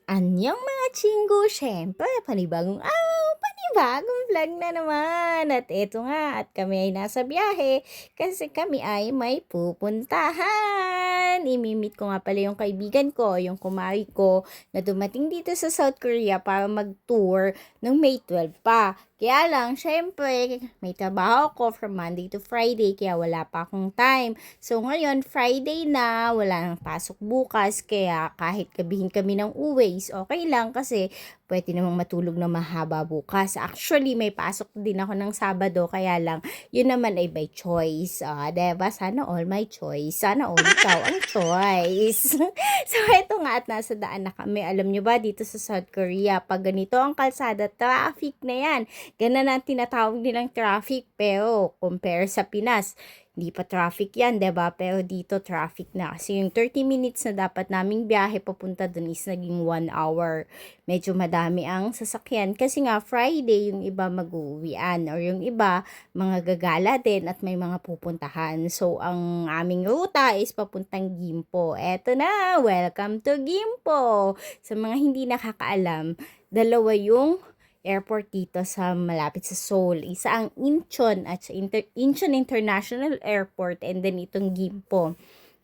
Anyong mga chinggo, syempre panibagong araw, panibagong vlog na naman. At eto nga, at kami ay nasa biyahe kasi kami ay may pupuntahan. Imimit ko nga pala yung kaibigan ko, yung kumari ko na dumating dito sa South Korea para mag-tour ng May 12 pa. Kaya lang, syempre, may trabaho ko from Monday to Friday kaya wala pa akong time. So ngayon, Friday na, wala nang pasok bukas, kaya kahit gabihin kami ng uwi, okay lang kasi pwede namang matulog na mahaba bukas. Actually, may pasok din ako ng Sabado, kaya lang, yun naman ay by choice. Diba? Sana all my choice. Sana all ikaw ang choice. So, eto nga at nasa daan na kami. Alam nyo ba, dito sa South Korea, pag ganito ang kalsada, traffic na yan. Ganun ang tinatawag nilang traffic, pero compare sa Pinas, hindi pa traffic yan, 'di ba? Pero dito traffic na. Kasi yung 30 minutes na dapat naming biyahe papunta dun is naging 1 hour. Medyo madami ang sasakyan kasi nga Friday yung iba mag-uuwian or yung iba mga gagala din at may mga pupuntahan. So ang aming ruta is papuntang Gimpo. Eto na, welcome to Gimpo. Sa mga hindi nakakaalam, dalawa yung airport dito sa malapit sa Seoul. Isa ang Incheon at sa Incheon International Airport, and then itong Gimpo.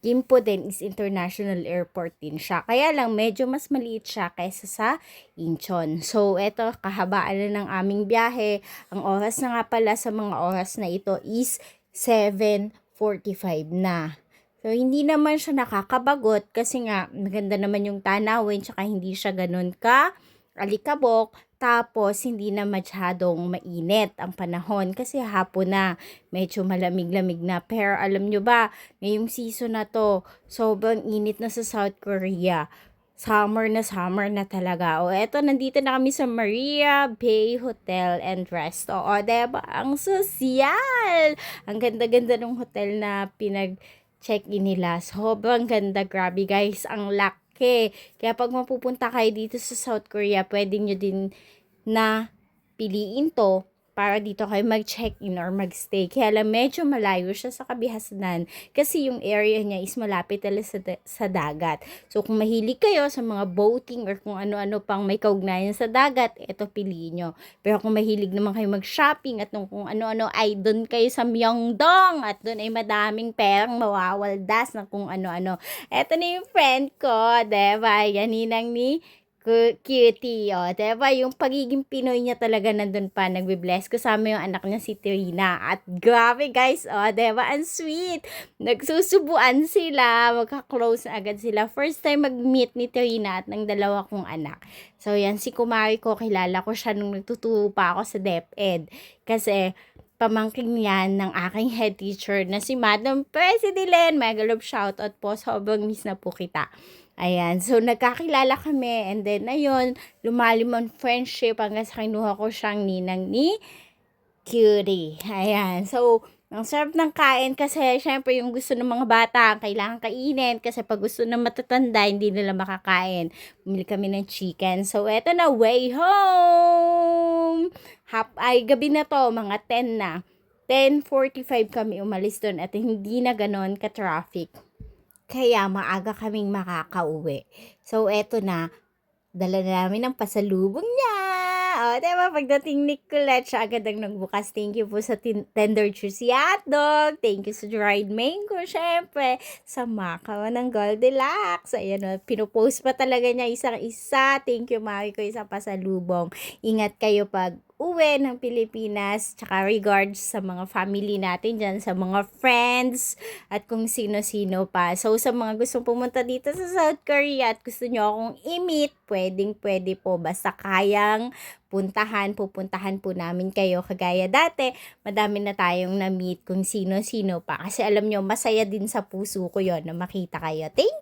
Gimpo din is international airport din siya. Kaya lang medyo mas maliit siya kaysa sa Incheon. So eto, kahabaan na ng aming biyahe. Ang oras na nga pala sa mga oras na ito is 7:45 na. So, hindi naman siya nakakabagot kasi nga maganda naman yung tanawin tsaka hindi siya ganun ka alikabok. Tapos, hindi na masyadong mainit ang panahon kasi hapon na, medyo malamig-lamig na. Pero alam nyo ba, ngayong season na to, sobrang init na sa South Korea. Summer na talaga. O, eto, nandito na kami sa Maria Bay Hotel and Resto. O, diba? Ang sosyal! Ang ganda-ganda ng hotel na check-in nila. Sobrang ganda. Grabe, guys. Ang laki. Kaya pag mapupunta kayo dito sa South Korea, pwede nyo din na piliin to para dito kayo mag-check-in or mag-stay. Kaya lang medyo malayo siya sa Kabihasnan kasi yung area niya is malapit talaga sa dagat. So kung mahilig kayo sa mga boating or kung ano-ano pang may kaugnayan sa dagat, eto piliin nyo. Pero kung mahilig naman kayo mag-shopping at kung ano-ano, ay doon kayo sa Myeongdong at doon ay madaming perang mawawaldas na kung ano-ano. Eto na yung friend ko, diba? Yan ninang ni cutie, diba? Yung pagiging Pinoy niya talaga nandun pa, nagbe-bless. Kasama yung anak niya si Trina. At grabe guys, diba? Ang sweet. Nagsusubuan sila, magka-close na agad sila. First time mag-meet ni Trina at ng dalawa kong anak. So yan, si Kumari ko, kilala ko siya nung nagtuturo pa ako sa DepEd. Kasi, pamangkin yan ng aking head teacher na si Madam President. Mega love shoutout po. Sobrang miss na po kita. Ayan, so nagkakilala kami and then ayun, lumalim ang friendship hanggang sa kinuha ko siyang ninang ni Cutie. Ayan, so ang sarap ng kain kasi syempre yung gusto ng mga bata kailangan kainin kasi pag gusto ng matatanda hindi nila makakain. Bumili kami ng chicken. So eto na, way home! Gabi na to, mga 10 na. 10:45 kami umalis doon at hindi na ganon ka-traffic. Kaya maaga kaming makakauwi. So, eto na, dala na namin ang pasalubong niya. O, diba? Pagdating ni Colette, siya agad ang nagbukas. Thank you po sa tender juicy hotdog. Thank you sa dried mango, syempre. Sa Macao ng Goldilocks. Ayan o, pinupost pa talaga niya isang-isa. Thank you, Mami ko, isang pasalubong. Ingat kayo pag uwi ng Pilipinas, tsaka regards sa mga family natin dyan, sa mga friends, at kung sino-sino pa. So, sa mga gustong pumunta dito sa South Korea at gusto nyo akong i-meet, pwede po. Basta kayang pupuntahan po namin kayo. Kagaya dati, madami na tayong na-meet kung sino-sino pa. Kasi alam nyo, masaya din sa puso ko yon na makita kayo. Thank